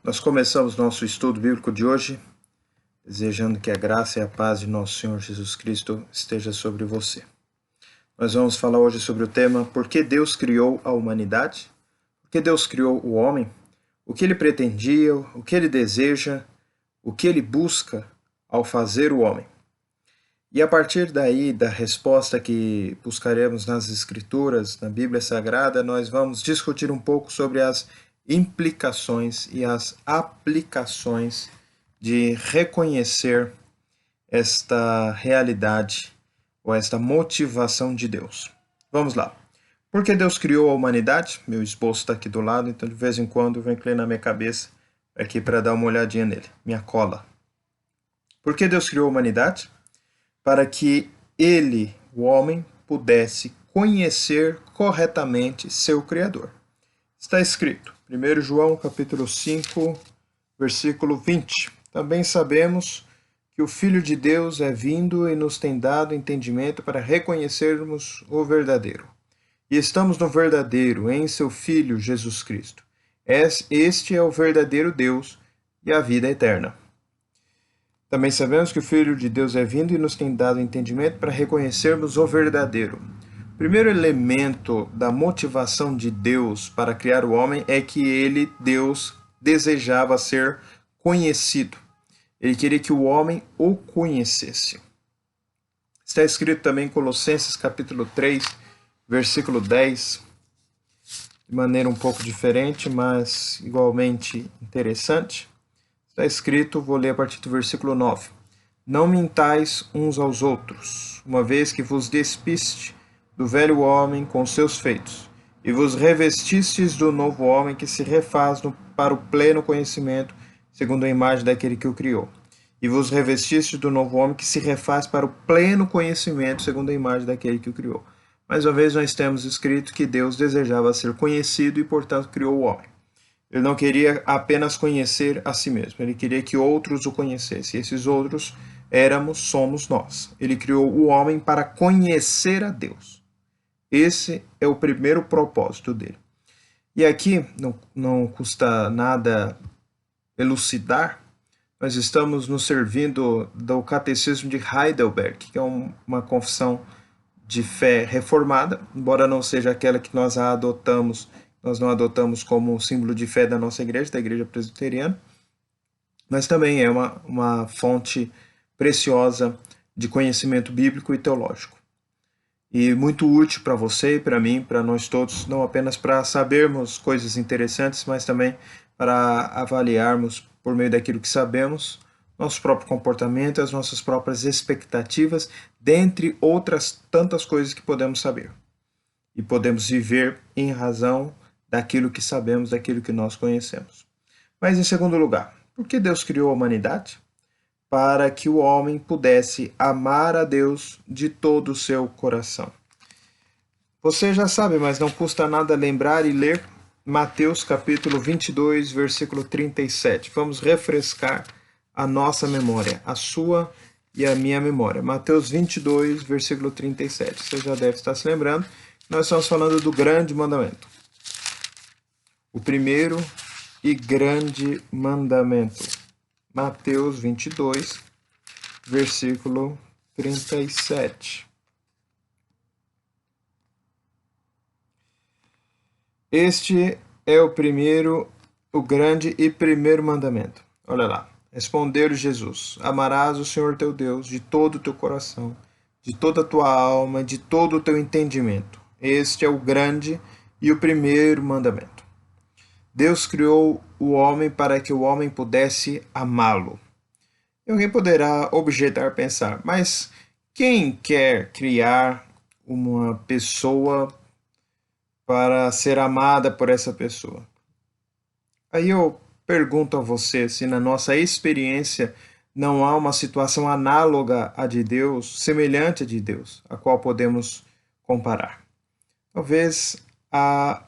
Nós começamos nosso estudo bíblico de hoje, desejando que a graça e a paz de nosso Senhor Jesus Cristo esteja sobre você. Nós vamos falar hoje sobre o tema Por que Deus criou a humanidade? Por que Deus criou o homem? O que ele pretendia, o que ele deseja, o que ele busca ao fazer o homem? E a partir daí, da resposta que buscaremos nas Escrituras, na Bíblia Sagrada, nós vamos discutir um pouco sobre as implicações e as aplicações de reconhecer esta realidade ou esta motivação de Deus. Vamos lá. Por que Deus criou a humanidade? Meu esboço está aqui do lado, então de vez em quando eu venho inclinar minha cabeça aqui para dar uma olhadinha nele, minha cola. Por que Deus criou a humanidade? Para que ele, o homem, pudesse conhecer corretamente seu Criador. Está escrito, 1 João capítulo 5, versículo 20. Também sabemos que o Filho de Deus é vindo e nos tem dado entendimento para reconhecermos o verdadeiro. E estamos no verdadeiro, em seu Filho Jesus Cristo. Este é o verdadeiro Deus e a vida eterna. Também sabemos que o Filho de Deus é vindo e nos tem dado entendimento para reconhecermos o verdadeiro. O primeiro elemento da motivação de Deus para criar o homem é que ele, Deus, desejava ser conhecido. Ele queria que o homem o conhecesse. Está escrito também em Colossenses capítulo 3, versículo 10, de maneira um pouco diferente, mas igualmente interessante. Está escrito, vou ler a partir do versículo 9. Não mintais uns aos outros, uma vez que vos despiste do velho homem com seus feitos, e vos revestistes do novo homem que se refaz para o pleno conhecimento, segundo a imagem daquele que o criou. E vos revestistes do novo homem que se refaz para o pleno conhecimento, segundo a imagem daquele que o criou. Mais uma vez nós temos escrito que Deus desejava ser conhecido e, portanto, criou o homem. Ele não queria apenas conhecer a si mesmo, ele queria que outros o conhecessem. E esses outros somos nós. Ele criou o homem para conhecer a Deus. Esse é o primeiro propósito dele. E aqui, não custa nada elucidar, nós estamos nos servindo do Catecismo de Heidelberg, que é uma confissão de fé reformada, embora não seja aquela que nós não adotamos como símbolo de fé da nossa igreja, da igreja presbiteriana, mas também é uma fonte preciosa de conhecimento bíblico e teológico. E muito útil para você e para mim, para nós todos, não apenas para sabermos coisas interessantes, mas também para avaliarmos, por meio daquilo que sabemos, nosso próprio comportamento, as nossas próprias expectativas, dentre outras tantas coisas que podemos saber. E podemos viver em razão daquilo que sabemos, daquilo que nós conhecemos. Mas em segundo lugar, por que Deus criou a humanidade? Para que o homem pudesse amar a Deus de todo o seu coração. Você já sabe, mas não custa nada lembrar e ler Mateus capítulo 22, versículo 37. Vamos refrescar a nossa memória, a sua e a minha memória. Mateus 22, versículo 37. Você já deve estar se lembrando. Nós estamos falando do grande mandamento. O primeiro e grande mandamento. Mateus 22, versículo 37. Este é o grande e primeiro mandamento. Olha lá. Respondeu-lhe Jesus: Amarás o Senhor teu Deus de todo o teu coração, de toda a tua alma, de todo o teu entendimento. Este é o grande e o primeiro mandamento. Deus criou o homem para que o homem pudesse amá-lo. E alguém poderá objetar, pensar, mas quem quer criar uma pessoa para ser amada por essa pessoa? Aí eu pergunto a você se na nossa experiência não há uma situação análoga à de Deus, semelhante à de Deus, a qual podemos comparar. Talvez a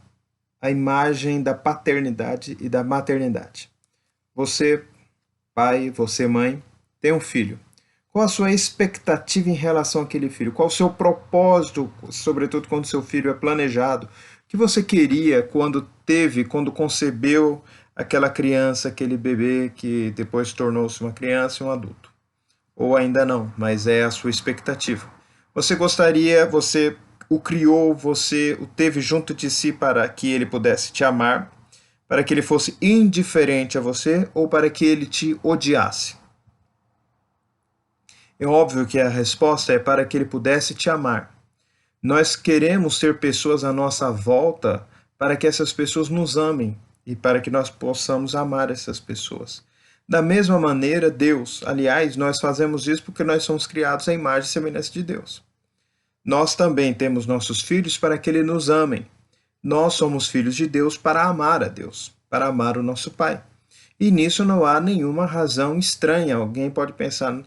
imagem da paternidade e da maternidade. Você, pai, você, mãe, tem um filho. Qual a sua expectativa em relação àquele filho? Qual o seu propósito, sobretudo quando seu filho é planejado? O que você queria quando concebeu aquela criança, aquele bebê que depois tornou-se uma criança e um adulto. Ou ainda não, mas é a sua expectativa. Você gostaria, você o criou, você o teve junto de si para que ele pudesse te amar, para que ele fosse indiferente a você ou para que ele te odiasse? É óbvio que a resposta é para que ele pudesse te amar. Nós queremos ter pessoas à nossa volta para que essas pessoas nos amem e para que nós possamos amar essas pessoas. Da mesma maneira, Deus, aliás, nós fazemos isso porque nós somos criados à imagem e semelhança de Deus. Nós também temos nossos filhos para que eles nos amem. Nós somos filhos de Deus para amar a Deus, para amar o nosso Pai. E nisso não há nenhuma razão estranha. Alguém pode pensar,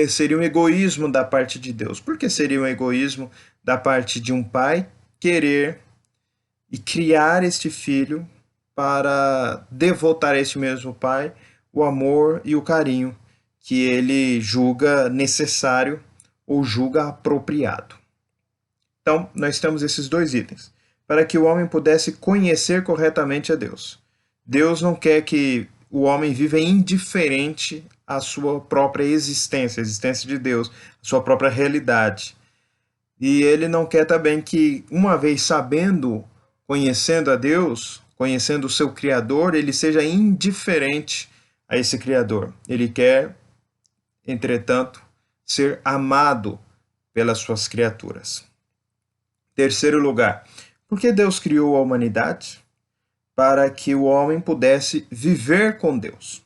seria um egoísmo da parte de Deus. Por que seria um egoísmo da parte de um pai querer e criar este filho para devotar a este mesmo pai o amor e o carinho que ele julga necessário ou julga apropriado? Então, nós temos esses dois itens. Para que o homem pudesse conhecer corretamente a Deus. Deus não quer que o homem viva indiferente à sua própria existência, a existência de Deus, a sua própria realidade. E ele não quer também que, uma vez sabendo, conhecendo a Deus, conhecendo o seu Criador, ele seja indiferente a esse Criador. Ele quer, entretanto, ser amado pelas suas criaturas. Terceiro lugar, por que Deus criou a humanidade? Para que o homem pudesse viver com Deus.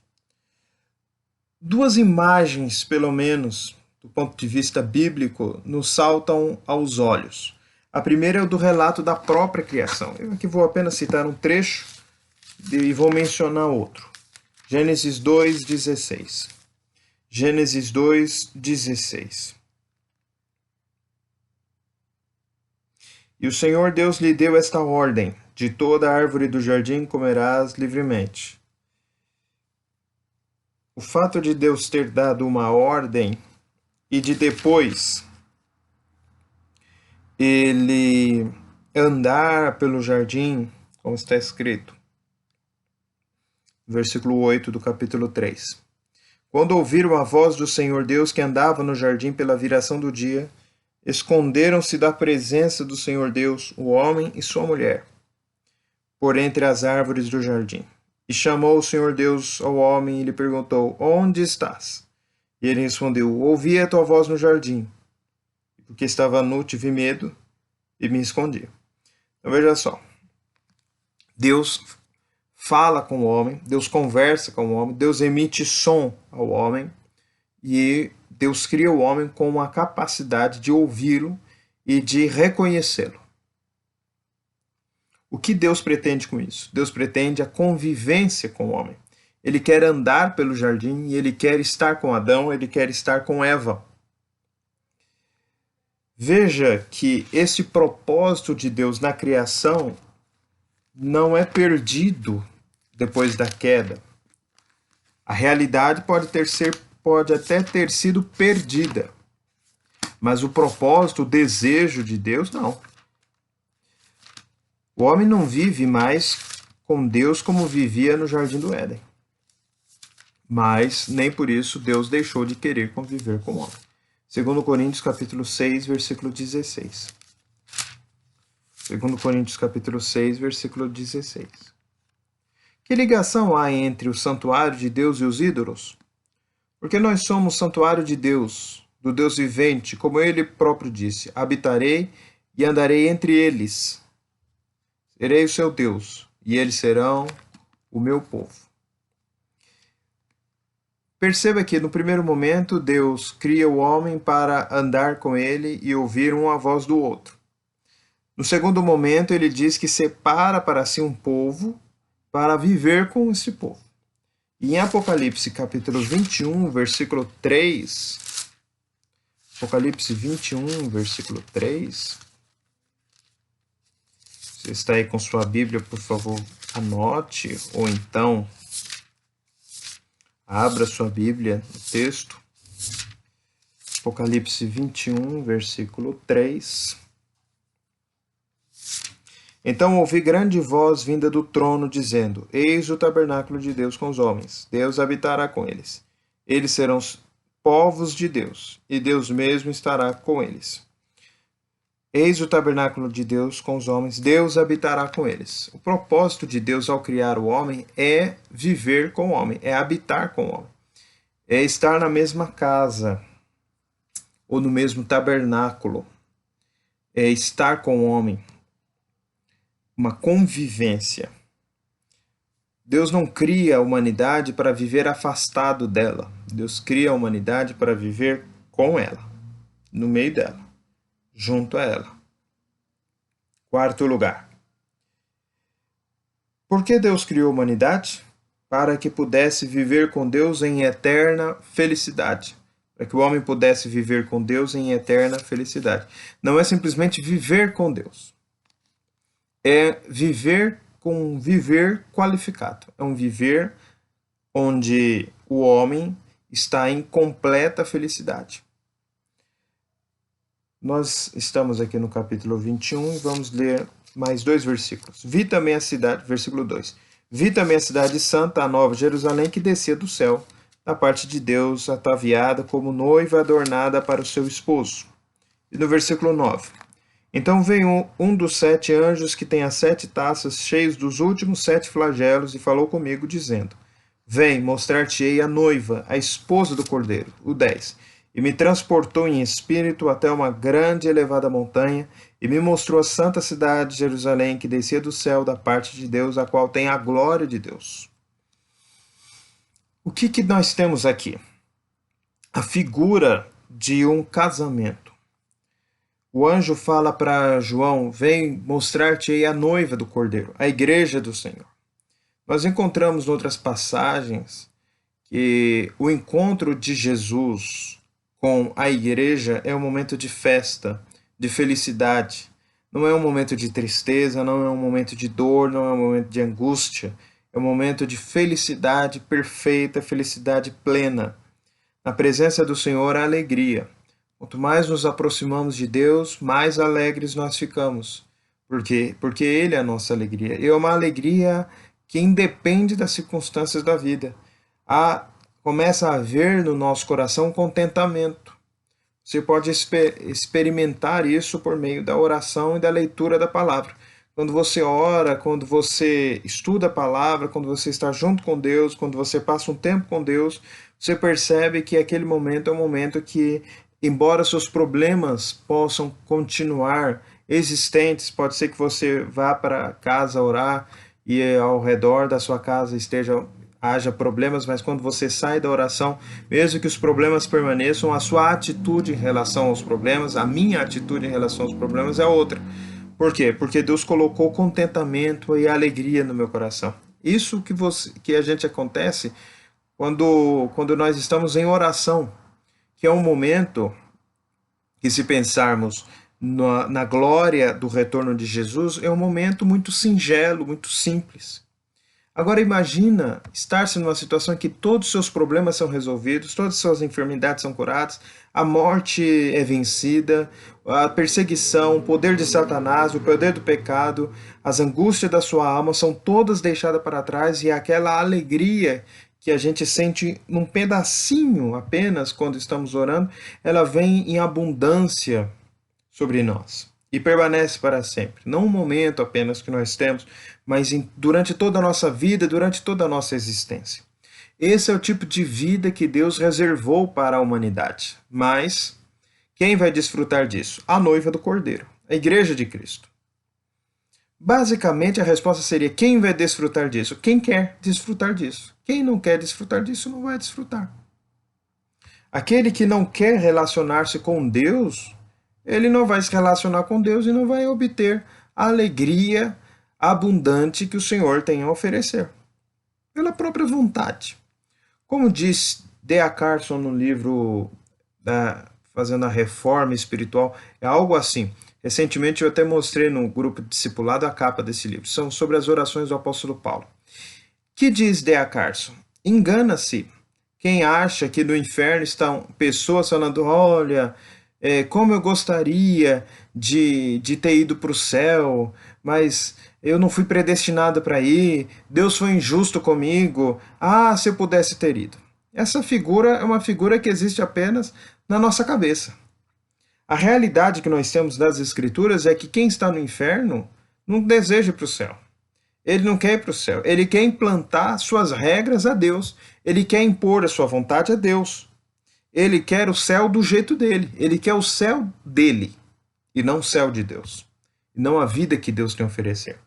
Duas imagens, pelo menos, do ponto de vista bíblico, nos saltam aos olhos. A primeira é o do relato da própria criação. Eu aqui vou apenas citar um trecho e vou mencionar outro. Gênesis 2:16. Gênesis 2:16. E o Senhor Deus lhe deu esta ordem: de toda árvore do jardim comerás livremente. O fato de Deus ter dado uma ordem e de depois ele andar pelo jardim, como está escrito, versículo 8 do capítulo 3. Quando ouviram a voz do Senhor Deus que andava no jardim pela viração do dia, esconderam-se da presença do Senhor Deus, o homem e sua mulher, por entre as árvores do jardim. E chamou o Senhor Deus ao homem e lhe perguntou: onde estás? E ele respondeu: ouvi a tua voz no jardim, porque estava nu, tive medo e me escondi. Então veja só, Deus fala com o homem, Deus conversa com o homem, Deus emite som ao homem e Deus cria o homem com a capacidade de ouvi-lo e de reconhecê-lo. O que Deus pretende com isso? Deus pretende a convivência com o homem. Ele quer andar pelo jardim e ele quer estar com Adão, ele quer estar com Eva. Veja que esse propósito de Deus na criação não é perdido depois da queda. A realidade pode até ter sido perdida, mas o propósito, o desejo de Deus, não. O homem não vive mais com Deus como vivia no Jardim do Éden. Mas nem por isso Deus deixou de querer conviver com o homem. 2 Coríntios capítulo 6, versículo 16. 2 Coríntios capítulo 6, versículo 16. Que ligação há entre o santuário de Deus e os ídolos? Porque nós somos santuário de Deus, do Deus vivente, como ele próprio disse: habitarei e andarei entre eles. Serei o seu Deus, e eles serão o meu povo. Perceba que, no primeiro momento, Deus cria o homem para andar com ele e ouvir um a voz do outro. No segundo momento, ele diz que separa para si um povo para viver com esse povo. E em Apocalipse, capítulo 21, versículo 3, Apocalipse 21, versículo 3, você está aí com sua Bíblia, por favor, anote, ou então abra sua Bíblia no texto. Apocalipse 21, versículo 3. Então ouvi grande voz vinda do trono, dizendo: Eis o tabernáculo de Deus com os homens. Deus habitará com eles. Eles serão povos de Deus, e Deus mesmo estará com eles. Eis o tabernáculo de Deus com os homens. Deus habitará com eles. O propósito de Deus ao criar o homem é viver com o homem, é habitar com o homem, é estar na mesma casa ou no mesmo tabernáculo, é estar com o homem. Uma convivência. Deus não cria a humanidade para viver afastado dela. Deus cria a humanidade para viver com ela, no meio dela, junto a ela. Quarto lugar. Por que Deus criou a humanidade? Para que pudesse viver com Deus em eterna felicidade. Para que o homem pudesse viver com Deus em eterna felicidade. Não é simplesmente viver com Deus. É viver com um viver qualificado. É um viver onde o homem está em completa felicidade. Nós estamos aqui no capítulo 21 e vamos ler mais 2 versículos. Vi também a cidade, versículo 2. Vi também a cidade santa, a nova Jerusalém, que descia do céu, da parte de Deus, ataviada como noiva adornada para o seu esposo. E no versículo 9. Então veio um dos 7 anjos que tem as 7 taças cheias dos últimos 7 flagelos e falou comigo, dizendo: Vem, mostrar-te-ei a noiva, a esposa do Cordeiro. O 10. E me transportou em espírito até uma grande e elevada montanha, e me mostrou a santa cidade, Jerusalém, que descia do céu da parte de Deus, a qual tem a glória de Deus. O que nós temos aqui? A figura de um casamento. O anjo fala para João: Vem mostrar-te a noiva do Cordeiro, a igreja do Senhor. Nós encontramos em outras passagens que o encontro de Jesus com a igreja é um momento de festa, de felicidade. Não é um momento de tristeza, não é um momento de dor, não é um momento de angústia. É um momento de felicidade perfeita, felicidade plena. Na presença do Senhor há alegria. Quanto mais nos aproximamos de Deus, mais alegres nós ficamos. Por quê? Porque Ele é a nossa alegria. E é uma alegria que independe das circunstâncias da vida. Começa a haver no nosso coração contentamento. Você pode experimentar isso por meio da oração e da leitura da palavra. Quando você ora, quando você estuda a palavra, quando você está junto com Deus, quando você passa um tempo com Deus, você percebe que aquele momento é um momento que, embora seus problemas possam continuar existentes, pode ser que você vá para casa orar e ao redor da sua casa haja problemas, mas quando você sai da oração, mesmo que os problemas permaneçam, a sua atitude em relação aos problemas, a minha atitude em relação aos problemas é outra. Por quê? Porque Deus colocou contentamento e alegria no meu coração. Isso que a gente acontece quando nós estamos em oração, que é um momento que, se pensarmos na glória do retorno de Jesus, é um momento muito singelo, muito simples. Agora imagina estar-se numa situação em que todos os seus problemas são resolvidos, todas as suas enfermidades são curadas, a morte é vencida, a perseguição, o poder de Satanás, o poder do pecado, as angústias da sua alma são todas deixadas para trás, e aquela alegria que a gente sente num pedacinho apenas quando estamos orando, ela vem em abundância sobre nós e permanece para sempre. Não um momento apenas que nós temos, mas durante toda a nossa vida, durante toda a nossa existência. Esse é o tipo de vida que Deus reservou para a humanidade. Mas quem vai desfrutar disso? A noiva do Cordeiro, a igreja de Cristo. Basicamente a resposta seria: quem vai desfrutar disso? Quem quer desfrutar disso. Quem não quer desfrutar disso não vai desfrutar. Aquele que não quer relacionar-se com Deus, ele não vai se relacionar com Deus e não vai obter a alegria abundante que o Senhor tem a oferecer, pela própria vontade. Como diz D.A. Carson no livro Fazendo a Reforma Espiritual, é algo assim. Recentemente eu até mostrei no grupo discipulado a capa desse livro. São sobre as orações do apóstolo Paulo. Que diz D.A. Carson? Engana-se quem acha que no inferno estão pessoas falando: olha, como eu gostaria de ter ido para o céu, mas eu não fui predestinado para ir, Deus foi injusto comigo, ah, se eu pudesse ter ido. Essa figura é uma figura que existe apenas na nossa cabeça. A realidade que nós temos das Escrituras é que quem está no inferno não deseja ir para o céu. Ele não quer ir para o céu. Ele quer implantar suas regras a Deus. Ele quer impor a sua vontade a Deus. Ele quer o céu do jeito dele. Ele quer o céu dele e não o céu de Deus. E não a vida que Deus tem a oferecer.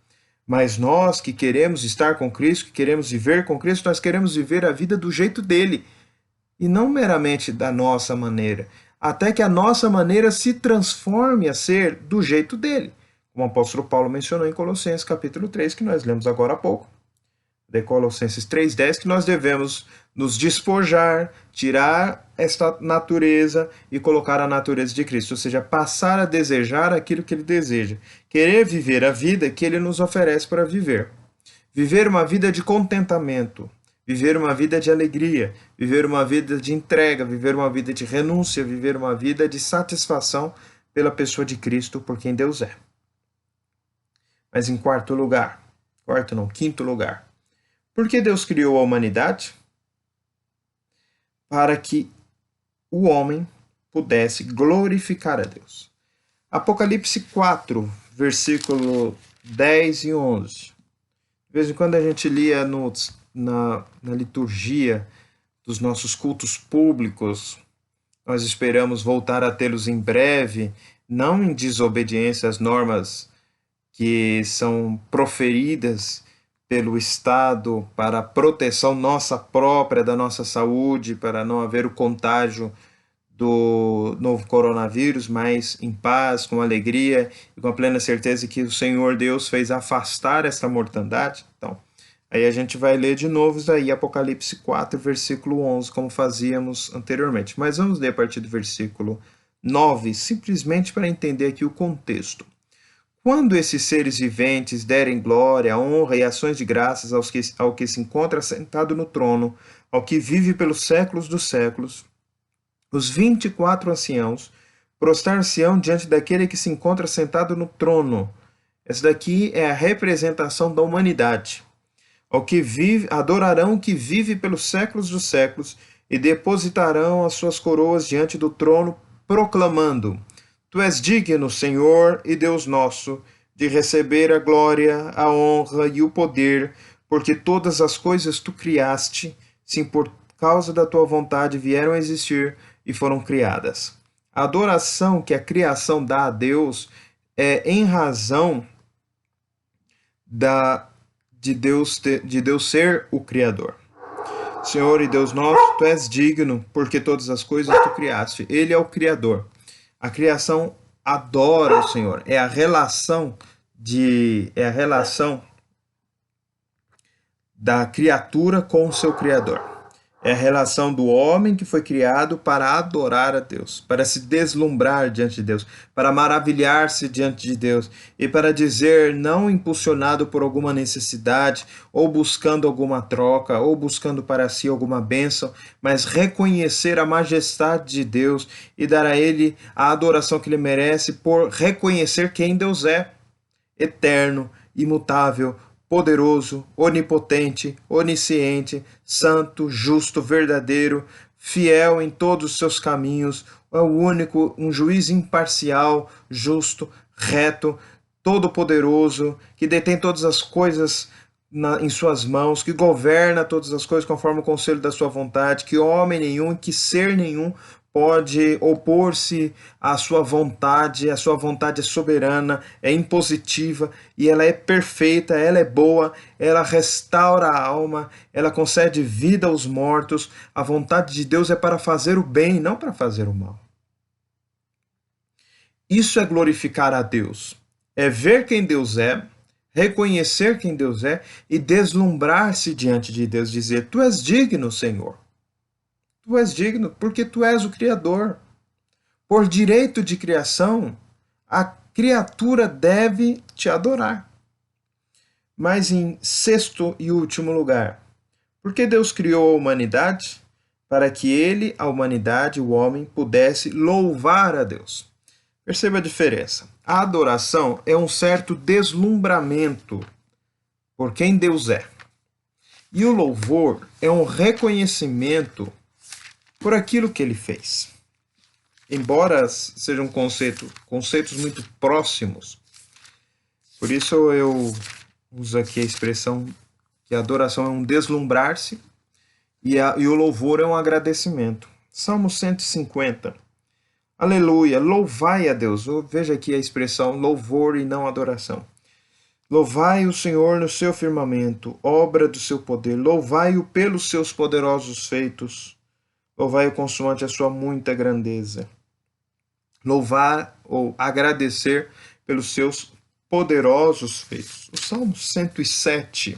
Mas nós que queremos estar com Cristo, que queremos viver com Cristo, nós queremos viver a vida do jeito dele e não meramente da nossa maneira, até que a nossa maneira se transforme a ser do jeito dele, como o apóstolo Paulo mencionou em Colossenses capítulo 3, que nós lemos agora há pouco, de Colossenses 3,10, que nós devemos nos despojar, tirar esta natureza e colocar a natureza de Cristo, ou seja, passar a desejar aquilo que ele deseja, querer viver a vida que ele nos oferece para viver. Viver uma vida de contentamento, viver uma vida de alegria, viver uma vida de entrega, viver uma vida de renúncia, viver uma vida de satisfação pela pessoa de Cristo, por quem Deus é. Mas em quinto lugar, por que Deus criou a humanidade? Para que o homem pudesse glorificar a Deus. Apocalipse 4, versículo 10 e 11. De vez em quando a gente lia na liturgia dos nossos cultos públicos, nós esperamos voltar a tê-los em breve, não em desobediência às normas que são proferidas pelo Estado para a proteção nossa própria, da nossa saúde, para não haver o contágio do novo coronavírus, mas em paz, com alegria e com a plena certeza que o Senhor Deus fez afastar esta mortandade. Então, aí a gente vai ler de novo daí Apocalipse 4, versículo 11, como fazíamos anteriormente. Mas vamos ler a partir do versículo 9, simplesmente para entender aqui o contexto. Quando esses seres viventes derem glória, honra e ações de graças ao que se encontra sentado no trono, ao que vive pelos séculos dos séculos, os 24 anciãos prostrar-se-ão diante daquele que se encontra sentado no trono. Essa daqui é a representação da humanidade. Ao que vive, adorarão o que vive pelos séculos dos séculos e depositarão as suas coroas diante do trono, proclamando: Tu és digno, Senhor e Deus nosso, de receber a glória, a honra e o poder, porque todas as coisas tu criaste, sim, por causa da tua vontade vieram a existir e foram criadas. A adoração que a criação dá a Deus é em razão de Deus ser o Criador. Senhor e Deus nosso, tu és digno, porque todas as coisas tu criaste. Ele é o Criador. A criação adora o Senhor. É a relação da criatura com o seu Criador. É a relação do homem que foi criado para adorar a Deus, para se deslumbrar diante de Deus, para maravilhar-se diante de Deus e para dizer, não impulsionado por alguma necessidade, ou buscando alguma troca, ou buscando para si alguma bênção, mas reconhecer a majestade de Deus e dar a Ele a adoração que Ele merece por reconhecer quem Deus é, eterno, imutável, poderoso, onipotente, onisciente, santo, justo, verdadeiro, fiel em todos os seus caminhos, é o único, um juiz imparcial, justo, reto, todo-poderoso, que detém todas as coisas em suas mãos, que governa todas as coisas conforme o conselho da sua vontade, que homem nenhum, que ser nenhum pode opor-se à sua vontade. A sua vontade é soberana, é impositiva e ela é perfeita, ela é boa, ela restaura a alma, ela concede vida aos mortos. A vontade de Deus é para fazer o bem, não para fazer o mal. Isso é glorificar a Deus, é ver quem Deus é, reconhecer quem Deus é e deslumbrar-se diante de Deus, dizer: Tu és digno, Senhor. Tu és digno porque tu és o Criador. Por direito de criação, a criatura deve te adorar. Mas em sexto e último lugar, por que Deus criou a humanidade? para que ele, a humanidade, o homem, pudesse louvar a Deus. Perceba a diferença. A adoração é um certo deslumbramento por quem Deus é. E o louvor é um reconhecimento por aquilo que ele fez. Embora sejam conceitos muito próximos, por isso eu uso aqui a expressão que a adoração é um deslumbrar-se e o louvor é um agradecimento. Salmo 150. Aleluia, louvai a Deus. Veja aqui a expressão louvor e não adoração. Louvai o Senhor no seu firmamento, obra do seu poder. Louvai-o pelos seus poderosos feitos. Louvai-o consoante a sua muita grandeza. Louvar ou agradecer pelos seus poderosos feitos. O Salmo 107,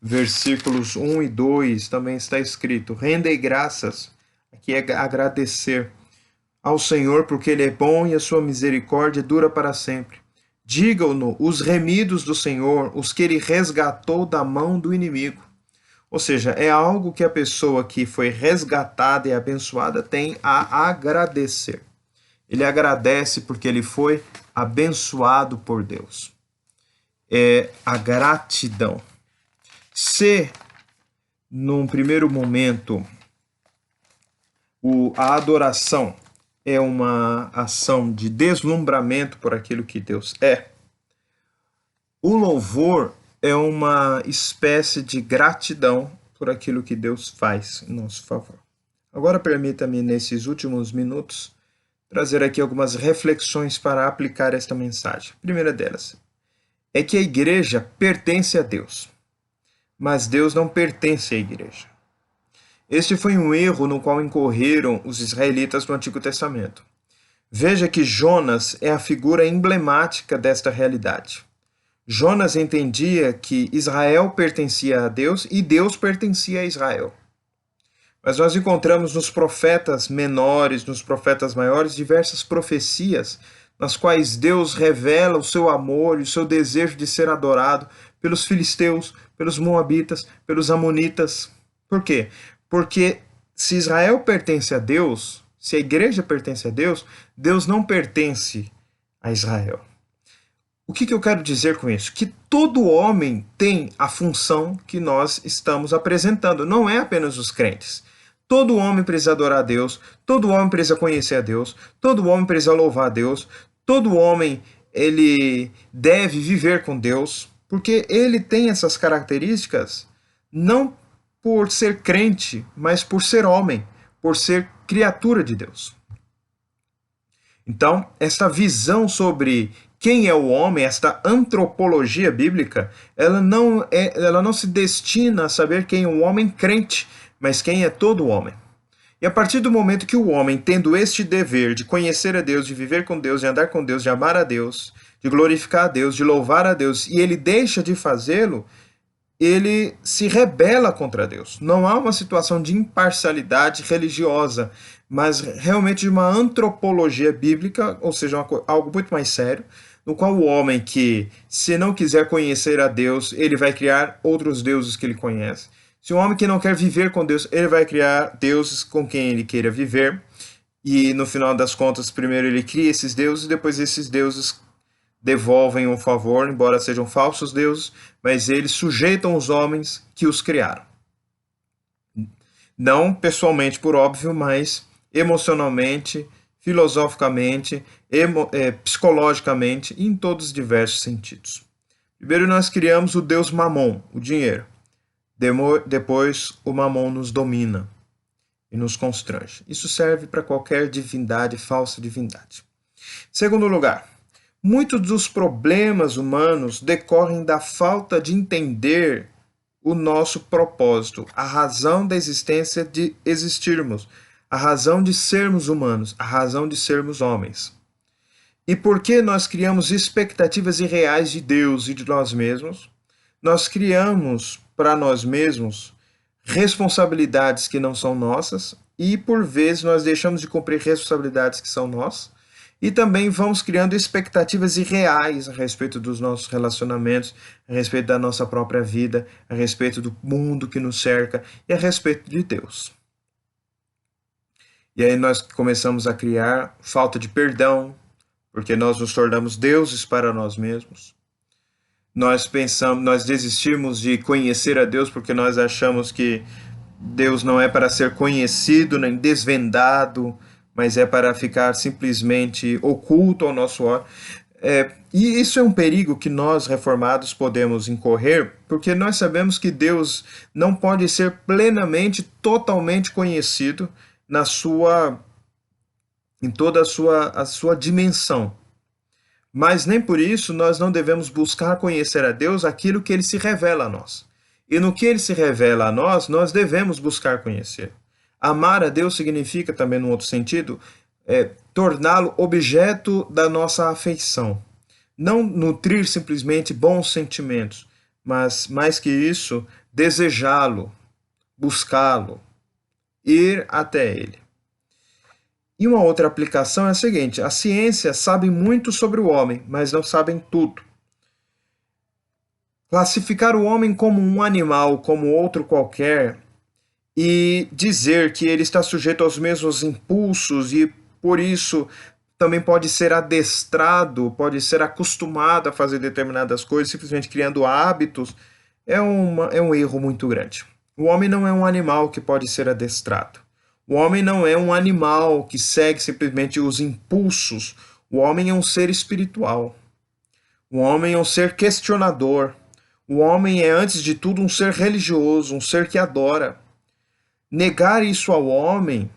versículos 1 e 2, também está escrito: rendei graças, aqui é agradecer ao Senhor, porque Ele é bom e a sua misericórdia dura para sempre. Digam-no os remidos do Senhor, os que Ele resgatou da mão do inimigo. Ou seja, é algo que a pessoa que foi resgatada e abençoada tem a agradecer. Ele agradece porque ele foi abençoado por Deus. É a gratidão. Se, num primeiro momento, a adoração é uma ação de deslumbramento por aquilo que Deus é, o louvor é uma espécie de gratidão por aquilo que Deus faz em nosso favor. Agora permita-me, nesses últimos minutos, trazer aqui algumas reflexões para aplicar esta mensagem. A primeira delas é que a igreja pertence a Deus, mas Deus não pertence à igreja. Este foi um erro no qual incorreram os israelitas no Antigo Testamento. Veja que Jonas é a figura emblemática desta realidade. Jonas entendia que Israel pertencia a Deus e Deus pertencia a Israel. Mas nós encontramos nos profetas menores, nos profetas maiores, diversas profecias nas quais Deus revela o seu amor e o seu desejo de ser adorado pelos filisteus, pelos moabitas, pelos amonitas. Por quê? Porque se Israel pertence a Deus, se a igreja pertence a Deus, Deus não pertence a Israel. O que eu quero dizer com isso? Que todo homem tem a função que nós estamos apresentando, não é apenas os crentes. Todo homem precisa adorar a Deus, todo homem precisa conhecer a Deus, todo homem precisa louvar a Deus, todo homem ele deve viver com Deus, porque ele tem essas características não por ser crente, mas por ser homem, por ser criatura de Deus. Então, esta visão sobre quem é o homem, esta antropologia bíblica, ela não se destina a saber quem é um homem crente, mas quem é todo homem. E a partir do momento que o homem, tendo este dever de conhecer a Deus, de viver com Deus, de andar com Deus, de amar a Deus, de glorificar a Deus, de louvar a Deus, e ele deixa de fazê-lo, ele se rebela contra Deus. Não há uma situação de imparcialidade religiosa, mas realmente de uma antropologia bíblica, ou seja, algo muito mais sério, no qual o homem que, se não quiser conhecer a Deus, ele vai criar outros deuses que ele conhece. Se um homem que não quer viver com Deus, ele vai criar deuses com quem ele queira viver, e no final das contas, primeiro ele cria esses deuses, e depois esses deuses devolvem um favor, embora sejam falsos deuses, mas eles sujeitam os homens que os criaram. Não pessoalmente, por óbvio, mas emocionalmente, filosoficamente, psicologicamente e em todos os diversos sentidos. Primeiro nós criamos o Deus Mamon, o dinheiro. Depois o Mamon nos domina e nos constrange. Isso serve para qualquer divindade, falsa divindade. Segundo lugar, muitos dos problemas humanos decorrem da falta de entender o nosso propósito, a razão da existência de existirmos, a razão de sermos humanos, a razão de sermos homens. E porque nós criamos expectativas irreais de Deus e de nós mesmos, nós criamos para nós mesmos responsabilidades que não são nossas e, por vezes, nós deixamos de cumprir responsabilidades que são nossas E também vamos criando expectativas irreais a respeito dos nossos relacionamentos, a respeito da nossa própria vida, a respeito do mundo que nos cerca e a respeito de Deus. E aí nós começamos a criar falta de perdão, porque nós nos tornamos deuses para nós mesmos. Nós desistimos de conhecer a Deus porque nós achamos que Deus não é para ser conhecido nem desvendado, mas é para ficar simplesmente oculto ao nosso olho. E isso é um perigo que nós, reformados, podemos incorrer, porque nós sabemos que Deus não pode ser plenamente, totalmente conhecido em toda a sua dimensão. Mas nem por isso nós não devemos buscar conhecer a Deus aquilo que ele se revela a nós. E no que ele se revela a nós, nós devemos buscar conhecer. Amar a Deus significa também, num outro sentido, torná-lo objeto da nossa afeição. Não nutrir simplesmente bons sentimentos, mas, mais que isso, desejá-lo, buscá-lo, ir até ele. E uma outra aplicação é a seguinte: a ciência sabe muito sobre o homem, mas não sabem tudo. Classificar o homem como um animal, como outro qualquer, e dizer que ele está sujeito aos mesmos impulsos e, por isso, também pode ser adestrado, pode ser acostumado a fazer determinadas coisas, simplesmente criando hábitos, é um erro muito grande. O homem não é um animal que pode ser adestrado. O homem não é um animal que segue simplesmente os impulsos. O homem é um ser espiritual. O homem é um ser questionador. O homem é, antes de tudo, um ser religioso, um ser que adora. Negar isso ao homem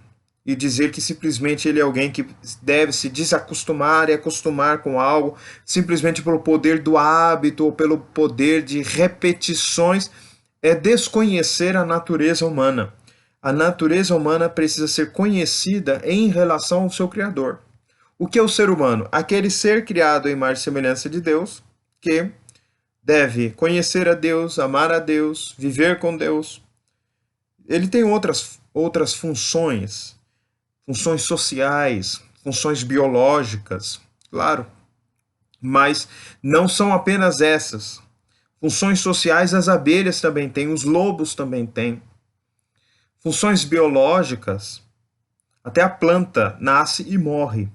e dizer que simplesmente ele é alguém que deve se desacostumar e acostumar com algo simplesmente pelo poder do hábito ou pelo poder de repetições é desconhecer a natureza humana. A natureza humana precisa ser conhecida em relação ao seu Criador. O que é o ser humano? Aquele ser criado à imagem e semelhança de Deus, que deve conhecer a Deus, amar a Deus, viver com Deus. Ele tem outras funções sociais, funções biológicas, claro, mas não são apenas essas. Funções sociais as abelhas também têm, os lobos também têm. Funções biológicas, até a planta nasce e morre.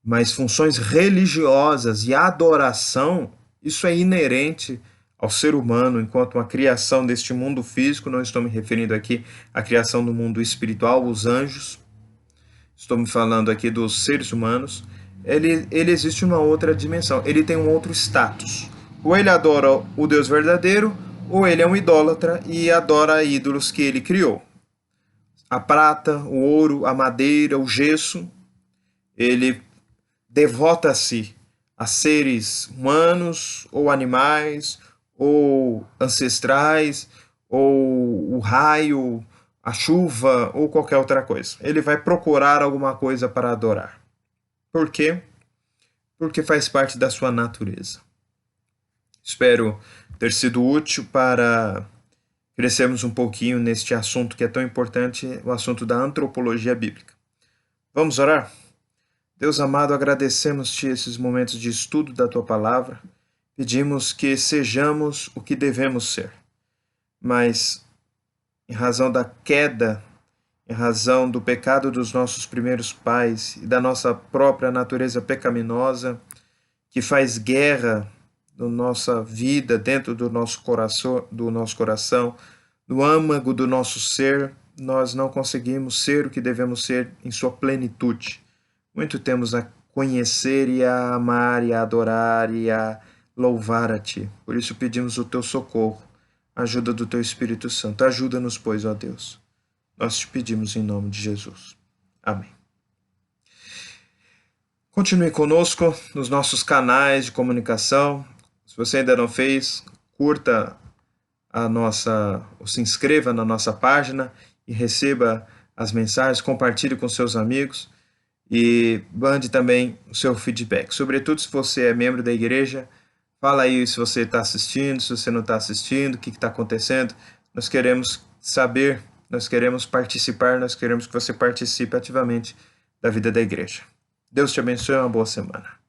Mas funções religiosas e adoração, isso é inerente ao ser humano enquanto uma criação deste mundo físico. Não estou me referindo aqui à criação do mundo espiritual, os anjos. Estou me falando aqui dos seres humanos. Ele existe uma outra dimensão, ele tem um outro status. Ou ele adora o Deus verdadeiro, ou ele é um idólatra e adora ídolos que ele criou. A prata, o ouro, a madeira, o gesso, ele devota-se a seres humanos ou animais ou ancestrais ou o raio, a chuva ou qualquer outra coisa. Ele vai procurar alguma coisa para adorar. Por quê? Porque faz parte da sua natureza. Espero ter sido útil para crescermos um pouquinho neste assunto que é tão importante, o assunto da antropologia bíblica. Vamos orar? Deus amado, agradecemos-te esses momentos de estudo da tua palavra. Pedimos que sejamos o que devemos ser. Mas, em razão da queda, em razão do pecado dos nossos primeiros pais e da nossa própria natureza pecaminosa, que faz guerra na nossa vida, dentro do nosso coração, no âmago do nosso ser, nós não conseguimos ser o que devemos ser em sua plenitude. Muito temos a conhecer e a amar e a adorar e a louvar a Ti. Por isso pedimos o Teu socorro, a ajuda do Teu Espírito Santo. Ajuda-nos, pois, ó Deus. Nós te pedimos em nome de Jesus. Amém. Continue conosco nos nossos canais de comunicação. Se você ainda não fez, curta ou se inscreva na nossa página e receba as mensagens, compartilhe com seus amigos e mande também o seu feedback. Sobretudo se você é membro da igreja, fala aí se você está assistindo, se você não está assistindo, o que está acontecendo. Nós queremos saber, nós queremos participar, nós queremos que você participe ativamente da vida da igreja. Deus te abençoe e uma boa semana.